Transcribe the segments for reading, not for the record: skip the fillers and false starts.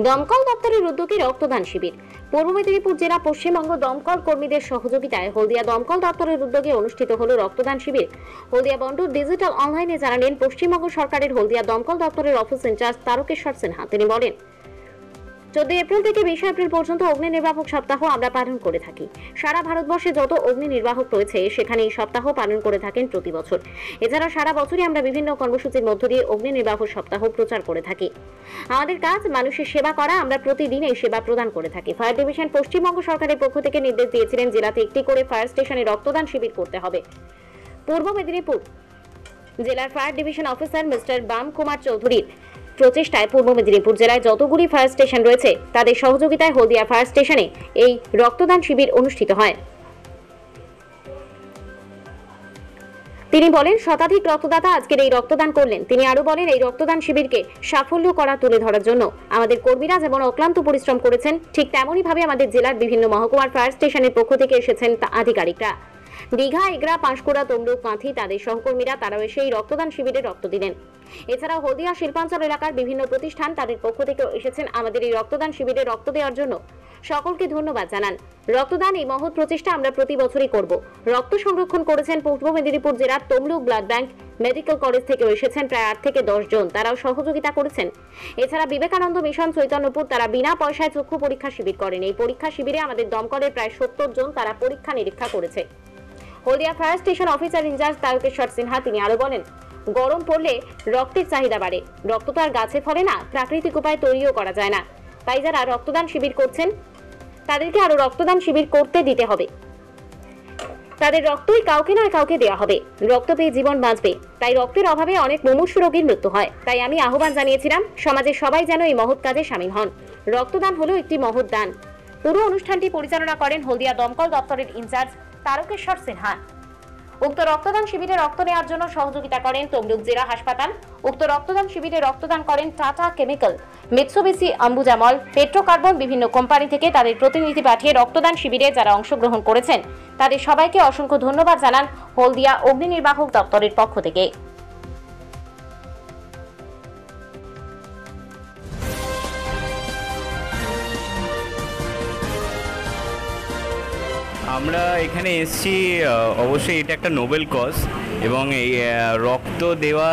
দমকল দপ্তরের উদ্যোগে রক্তদান শিবির। পূর্ব মেদিনীপুর জেলা পশ্চিমবঙ্গ দমকল কর্মীদের সহযোগিতায় হলদিয়া দমকল দপ্তরের উদ্যোগে অনুষ্ঠিত হলো রক্তদান শিবির। হলদিয়া বন্ডুর ডিজিটাল অনলাইনে জানালেন পশ্চিমবঙ্গ সরকারের হলদিয়া দমকল দপ্তরের অফিস ইনচার্জ তারকেশ্বর সিনহা। তিনি বলেন, 14 এপ্রিল থেকে 20 এপ্রিল পর্যন্ত অগ্নি নির্বাপক সপ্তাহ আমরা পালন করে থাকি। সারা ভারতবর্ষে যত অগ্নি নির্বাপক রয়েছে সেখানে এই সপ্তাহ পালন করে থাকেন প্রতি বছর। এছাড়া সারা বছরই আমরা বিভিন্ন কর্মসূচির মধ্য দিয়ে অগ্নি নির্বাপক সপ্তাহ প্রচার করে থাকি। আমাদের কাজ মানুষের সেবা করা, আমরা প্রতিদিন এই সেবা প্রদান করে থাকি। ফায়ার ডিভিশন পশ্চিমবঙ্গ সরকারের পক্ষ থেকে নির্দেশ দিয়েছিলেন জেলাতে একটি করে ফায়ার স্টেশনে রক্তদান শিবির করতে হবে। পূর্ব মেদিনীপুর জেলার ফায়ার ডিভিশন অফিসার মিস্টার বাম কুমার চৌধুরীর প্রচেষ্টায় পূর্ব মেদিনীপুর জেলায় যতগুলি ফায়ার স্টেশন রয়েছে তাদের সহযোগিতায় হলদিয়া ফায়ার স্টেশনে এই রক্তদান শিবির অনুষ্ঠিত হয়। তিনি বলেন, শতাধিক রক্তদাতা আজকের এই রক্তদান করলেন। তিনি আরো বলেন, এই রক্তদান শিবিরকে সাফল্য করা তুলে ধরার জন্য আমাদের কর্মীরা যেমন অক্লান্ত পরিশ্রম করেছেন, ঠিক তেমনই ভাবে আমাদের জেলার বিভিন্ন মহকুমার ফায়ার স্টেশনের পক্ষ থেকে এসেছেন আধিকারিকরা। দীঘা, এগরা, পাঁশকুড়া, তমলুক, কাঁথি তাদের সহকর্মীরা তারাও এসে এই রক্তদান শিবিরে রক্ত দিলেন। এছাড়াও হলদিয়া শিল্পাঞ্চল এলাকার বিভিন্ন প্রতিষ্ঠান তাদের পক্ষ থেকে এসেছেন আমাদের এই রক্তদান শিবিরে রক্ত দেওয়ার জন্য। সকলকে ধন্যবাদ জানান। রক্তদান এই মহৎ প্রচেষ্টা আমরা প্রতি বছরই করব। রক্ত সংরক্ষণ করেছেন পূর্ব মেদিনীপুর জেলার Tamluk blood bank, medical college থেকে এসেছেন প্রায় 8 থেকে 10 জন, তারাও সহযোগিতা করেছেন। এছাড়া বিবেকানন্দ মিশন চৈতন্যপুর তারা বিনা পয়সায় চক্ষু পরীক্ষা শিবির করেন। এই পরীক্ষা শিবিরে আমাদের দমকলের প্রায় 70 জন তারা পরীক্ষা নিরীক্ষা করেছে। Haldia fire station officer in charge Tarakeswar Sinha তিনি আরো বলেন, গরম পড়লে রক্তের চাহিদা বাড়ে। রক্ত তো আর গাছে ফলে না, প্রাকৃতিক উপায়ে তৈরিও করা যায় না। তাই যারা রক্তদান শিবির করছেন তাদেরকে আরো রক্তদান শিবির করতে দিতে হবে। তাদের রক্তই কাউকে নয় কাউকে দেওয়া হবে। রক্ত পেয়ে জীবন বাঁচবে। তাই রক্তের অভাবে অনেক মুমূর্ষু রোগীর মৃত্যু হয়। তাই আমি আহ্বান জানিয়েছিলাম সমাজের সবাই যেন এই মহৎ কাজে শামিল হন। রক্তদান হলো একটি মহৎ দান। পুরো অনুষ্ঠানটি পরিচালনা করেন হলদিয়া দমকল দপ্তরের ইনচার্জ তারকেশ্বর সিনহা। উক্ত রক্তদান শিবিরে রক্ত নেওয়ার জন্য সহযোগিতা করেন তমলুক জেলা হাসপাতাল। উক্ত রক্তদান শিবিরে রক্তদান করেন টাটা কেমিক্যাল, মিৎসুবিশি, আম্বুজামল, পেট্রোকার্বন বিভিন্ন কোম্পানি থেকে তাদের প্রতিনিধি পাঠিয়ে রক্তদান শিবিরে যারা অংশগ্রহণ করেছেন তাদের সবাইকে অসংখ্য ধন্যবাদ জানান হলদিয়া অগ্নি নির্বাপক দপ্তরের পক্ষ থেকে। আমরা এখানে এসেছি, অবশ্যই এটা একটা নোবেল কজ এবং এই রক্ত দেওয়া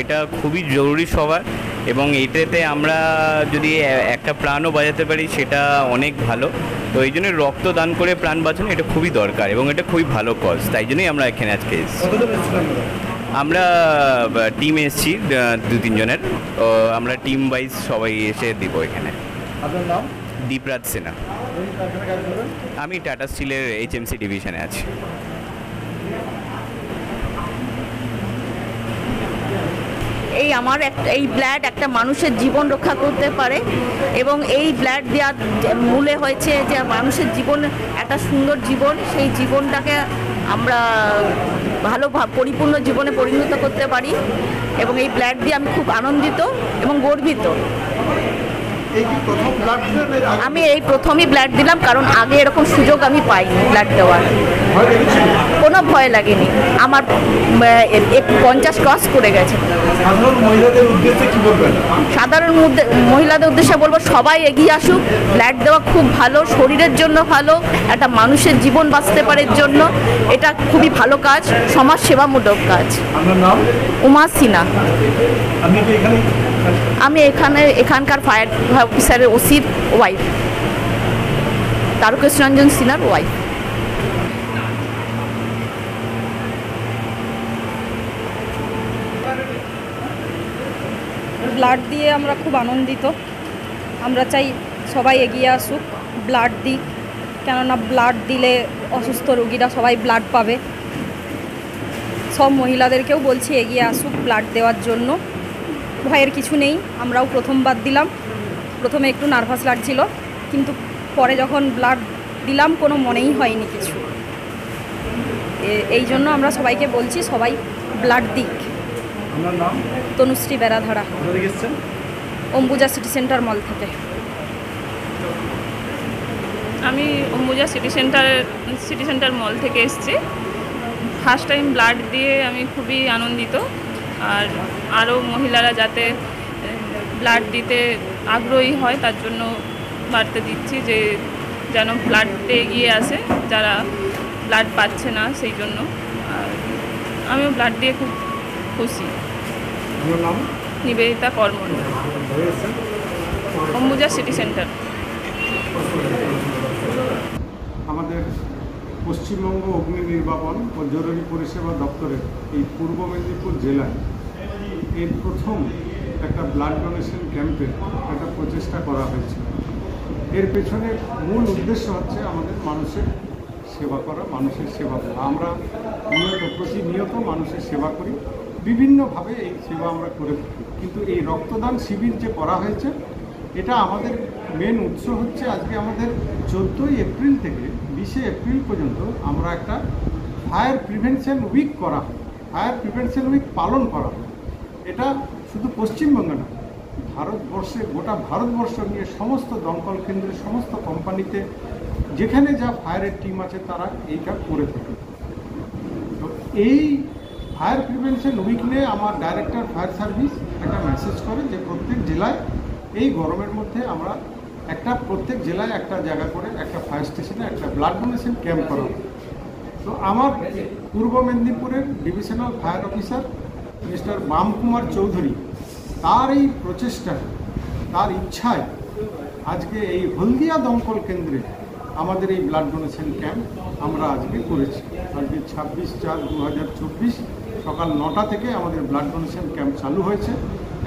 এটা খুবই জরুরি সবার, এবং এটাতে আমরা যদি একটা প্রাণও বাঁচাতে পারি সেটা অনেক ভালো। তো এই জন্য রক্ত দান করে প্রাণ বাঁচানো এটা খুবই দরকার এবং এটা খুবই ভালো কজ, তাই জন্যই আমরা এখানে আজকে এসেছি। আমরা টিম এসেছি 2-3 জনের, আমরা টিম ওয়াইজ সবাই এসে দিব এখানে। আপনার নাম? দীপরাজ সিনহা। আমি টাটা স্টিলের HMC ডিভিশনে আছি। এই ব্লাড একটা মানুষের জীবন রক্ষা করতে পারে এবং এই ব্লাড দেওয়ার মূলে হয়েছে যে মানুষের জীবন একটা সুন্দর জীবন, সেই জীবনটাকে আমরা ভালো পরিপূর্ণ জীবনে পরিণত করতে পারি এবং এই ব্লাড দিয়ে আমি খুব আনন্দিত এবং গর্বিত। আমি এই প্রথমই ব্লাড দিলাম, কারণ আগে এরকম সুযোগ আমি পাইনি ব্লাড দেওয়ার। কোনো ভয় লাগেনি, আমার 50 ক্রস করে গেছে। সাধারণ মহিলাদের উদ্দেশ্যে বলবো সবাই এগিয়ে আসুক। ব্লাড দেওয়া খুব ভালো, শরীরের জন্য ভালো, একটা মানুষের জীবন বাঁচতে পারে জন্য এটা খুবই ভালো কাজ, সমাজ সেবামূলক কাজ। উমা সিনহা। আমি এখানকার ফায়ার অফিসারের ওসির ওয়াইফ, তারকেশ্বর রঞ্জন সিনহার ওয়াইফ। ব্লাড দিয়ে আমরা খুব আনন্দিত। আমরা চাই সবাই এগিয়ে আসুক, ব্লাড দিক, কেননা ব্লাড দিলে অসুস্থ রোগীরা সবাই ব্লাড পাবে। সব মহিলাদেরকেও বলছি এগিয়ে আসুক ব্লাড দেওয়ার জন্য, ভয়ের কিছু নেই। আমরাও প্রথমবার দিলাম, প্রথমে একটু নার্ভাস লাগছিল, কিন্তু পরে যখন ব্লাড দিলাম কোনো মনেই হয়নি কিছু। এই জন্য আমরা সবাইকে বলছি সবাই ব্লাড দিক। আপনার নাম? তনুশ্রী বেড়াধারা, অম্বুজা সিটি সেন্টার মল থেকে। আমি অম্বুজা সিটি সেন্টার মল থেকে এসেছি। ফার্স্ট টাইম ব্লাড দিয়ে আমি খুবই আনন্দিত, আর আরও মহিলারা যাতে ব্লাড দিতে আগ্রহী হয়, তার জন্য বার্তা দিচ্ছি যে যেন ব্লাডে এগিয়ে আসে যারা ব্লাড পাচ্ছে না, সেই জন্য। আর আমিও ব্লাড দিয়ে খুব খুশি। আপনার নাম? Nivedita Karman, Ambuja city centre. আমাদের পশ্চিমবঙ্গ অগ্নি নির্বাপন ও জরুরি পরিষেবা দপ্তরের এই পূর্ব মেদিনীপুর জেলায় এর প্রথম একটা ব্লাড ডোনেশন ক্যাম্পের একটা প্রচেষ্টা করা হয়েছে। এর পেছনে মূল উদ্দেশ্য হচ্ছে আমাদের মানুষের সেবা করা, মানুষের সেবা করা। আমরা প্রতিনিয়ত মানুষের সেবা করি, বিভিন্নভাবে এই সেবা আমরা করে থাকি। কিন্তু এই রক্তদান শিবির যে করা হয়েছে, এটা আমাদের মেন উৎস হচ্ছে আজকে আমাদের 14ই এপ্রিল থেকে 20শে এপ্রিল পর্যন্ত আমরা একটা ফায়ার প্রিভেনশন উইক করা হয়, ফায়ার প্রিভেনশন উইক পালন করা হয়। এটা শুধু পশ্চিমবঙ্গে না, ভারতবর্ষে, গোটা ভারতবর্ষ নিয়ে সমস্ত দমকল কেন্দ্রে, সমস্ত কোম্পানিতে যেখানে যা ফায়ারের টিম আছে তারা এইটা করে থাকে। তো এই ফায়ার প্রিভেনশন উইক নিয়ে আমার ডাইরেক্টর ফায়ার সার্ভিস একটা মেসেজ করে যে প্রত্যেক জেলায় এই গরমের মধ্যে আমরা প্রত্যেক জেলায় একটা জায়গা করে একটা ফায়ার স্টেশনে একটা ব্লাড ডোনেশন ক্যাম্প করা হবে। তো আমার পূর্ব মেদিনীপুরের ডিভিশনাল ফায়ার অফিসার মিস্টার বাম কুমার চৌধুরী, তার এই প্রচেষ্টা, তার ইচ্ছায় আজকে এই হলদিয়া দমকল কেন্দ্রে আমাদের এই ব্লাড ডোনেশন ক্যাম্প আমরা আজকে করেছি। আজকে 26/4/2024 সকাল 9টা থেকে আমাদের ব্লাড ডোনেশন ক্যাম্প চালু হয়েছে।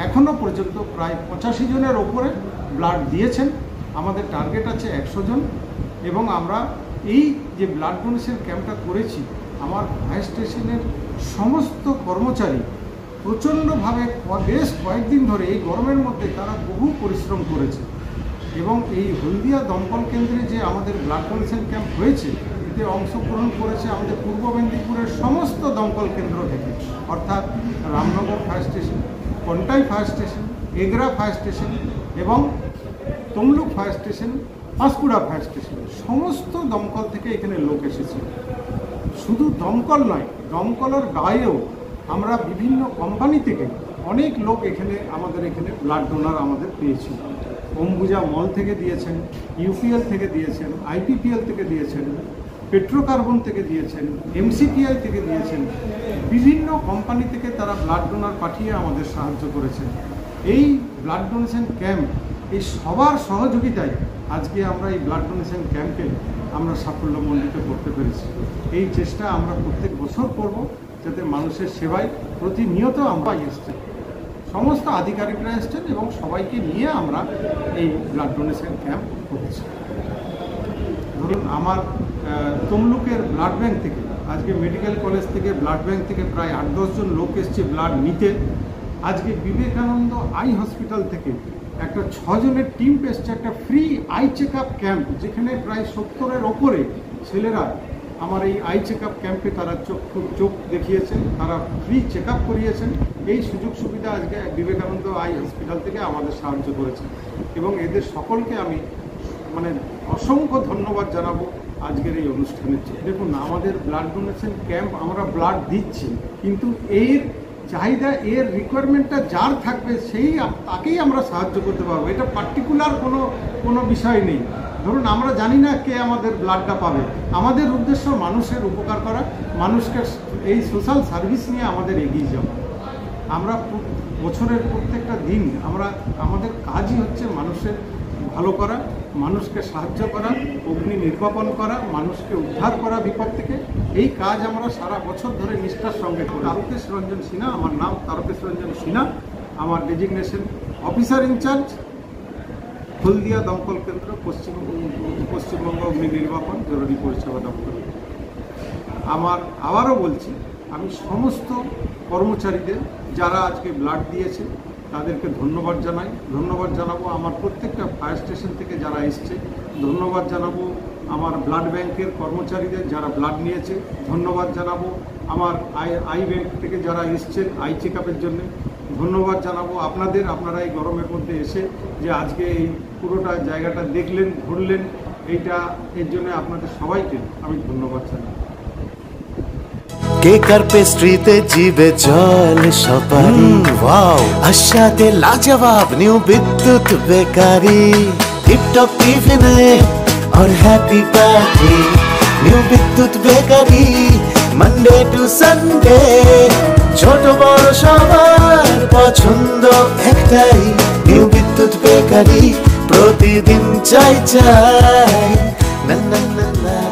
এখনও পর্যন্ত প্রায় 85 জনের ওপরে ব্লাড দিয়েছেন। আমাদের টার্গেট আছে 100 জন। এবং আমরা এই যে ব্লাড ডোনেশন ক্যাম্পটা করেছি, আমার ফায়ার স্টেশনের সমস্ত কর্মচারী প্রচণ্ডভাবে বেশ কয়েকদিন ধরে এই গরমের মধ্যে তারা বহু পরিশ্রম করেছে। এবং এই হলদিয়া দমকল কেন্দ্রে যে আমাদের ব্লাড ডোনেশন ক্যাম্প হয়েছে, এতে অংশগ্রহণ করেছে আমাদের পূর্ব মেদিনীপুরের সমস্ত দমকল কেন্দ্র থেকে, অর্থাৎ Ramnagar fire station, Contai fire station, Egra fire station এবং Tamluk fire station, Panskura fire station, সমস্ত দমকল থেকে এখানে লোক এসেছে। শুধু দমকল নয়, দমকলের বাইরেও আমরা বিভিন্ন কোম্পানি থেকে অনেক লোক আমাদের এখানে ব্লাড ডোনার আমাদের পেয়েছি। অম্বুজা মল থেকে দিয়েছেন, ইউপিএল থেকে দিয়েছেন, আইপিপিএল থেকে দিয়েছেন, পেট্রোকার্বন থেকে দিয়েছেন, এমসিপিআই থেকে দিয়েছেন, বিভিন্ন কোম্পানি থেকে তারা ব্লাড ডোনার পাঠিয়ে আমাদের সাহায্য করেছেন। এই ব্লাড ডোনেশন ক্যাম্প, এই সবার সহযোগিতায় আজকে আমরা এই ব্লাড ডোনেশন ক্যাম্পে আমরা সাফল্যমণ্ডিত করতে পেরেছি। এই চেষ্টা আমরা প্রত্যেক বছর করব, যাতে মানুষের সেবায় প্রতিনিয়ত আমরা এসছি, সমস্ত আধিকারিকরা এসছেন এবং সবাইকে নিয়ে আমরা এই ব্লাড ডোনেশন ক্যাম্প করছি। ধরুন আমার তমলুকের ব্লাড ব্যাংক থেকে, আজকে মেডিকেল কলেজ থেকে, ব্লাড ব্যাংক থেকে প্রায় 8-10 জন লোক এসছে ব্লাড নিতে। আজকে বিবেকানন্দ আই হসপিটাল থেকে একটা 6 জনের টিম এসছে, একটা free eye check up camp, যেখানে প্রায় 70-এর ওপরে ছেলেরা আমার এই আই চেক আপ ক্যাম্পে তারা চোখ দেখিয়েছেন, তারা ফ্রি চেক আপ করিয়েছেন। এই সুযোগ সুবিধা আজকে বিবেকানন্দ আই হসপিটাল থেকে আমাদের সাহায্য করেছে এবং এদের সকলকে আমি অসংখ্য ধন্যবাদ জানাবো আজকের এই অনুষ্ঠানের জন্য। দেখুন, আমাদের ব্লাড ডোনেশন ক্যাম্প, আমরা ব্লাড দিচ্ছি, কিন্তু এর চাহিদা, এর রিকোয়ারমেন্টটা যার থাকবে তাকেই আমরা সাহায্য করতে পারবো। এটা পার্টিকুলার কোনো বিষয় নেই। ধরুন, আমরা জানি না কে আমাদের ব্লাডটা পাবে। আমাদের উদ্দেশ্য মানুষের উপকার করা, মানুষকে এই সোশ্যাল সার্ভিস নিয়ে আমাদের এগিয়ে যাওয়া। আমরা বছরের প্রত্যেকটা দিন আমাদের কাজই হচ্ছে মানুষের ভালো করা, মানুষকে সাহায্য করা, অগ্নি নির্বাপন করা, মানুষকে উদ্ধার করা বিপদ থেকে। এই কাজ আমরা সারা বছর ধরে নিষ্ঠার সঙ্গে করি। তারকেশ রঞ্জন সিনহা আমার নাম, তারকেশ রঞ্জন সিনহা আমার ডেজিগনেশন, অফিসার ইনচার্জ, হলদিয়া দমকল কেন্দ্র, পশ্চিমবঙ্গ অগ্নি নির্বাপন জরুরি পরিষেবা দপ্তর। আবারও বলছি, আমি সমস্ত কর্মচারীদের যারা আজকে ব্লাড দিয়েছে তাদেরকে ধন্যবাদ জানাই। ধন্যবাদ জানাবো আমার প্রত্যেকটা ফায়ার স্টেশন থেকে যারা এসছে। ধন্যবাদ জানাবো আমার ব্লাড ব্যাংকের কর্মচারীদের যারা ব্লাড নিয়েছে। ধন্যবাদ জানাবো আমার আই ব্যাংক থেকে যারা এসছেন আই চেক আপের জন্য। ধন্যবাদ জানাবো আপনারা এই গরমের মধ্যে এসে যে আজকে এই পুরোটা জায়গাটা দেখলেন, ঘুরলেন, এর জন্য আপনাদের সবাইকে আমি ধন্যবাদ জানাই। কেক আর পেস্ট্রিতে জিবে জল সপারি ওয়াও আশাতে লাজবাব নিউ বিদ্যুৎ বেকারি টিপটপ টিফিনে और हैप्पी पार्टी নিউ বিদ্যুৎ বেকারি মানডে টু সানডে ছোট বড় সবার পছন্দ একটাই নিউ বিদ্যুৎ বেকারি প্রতিদিন চাই চাই না না না না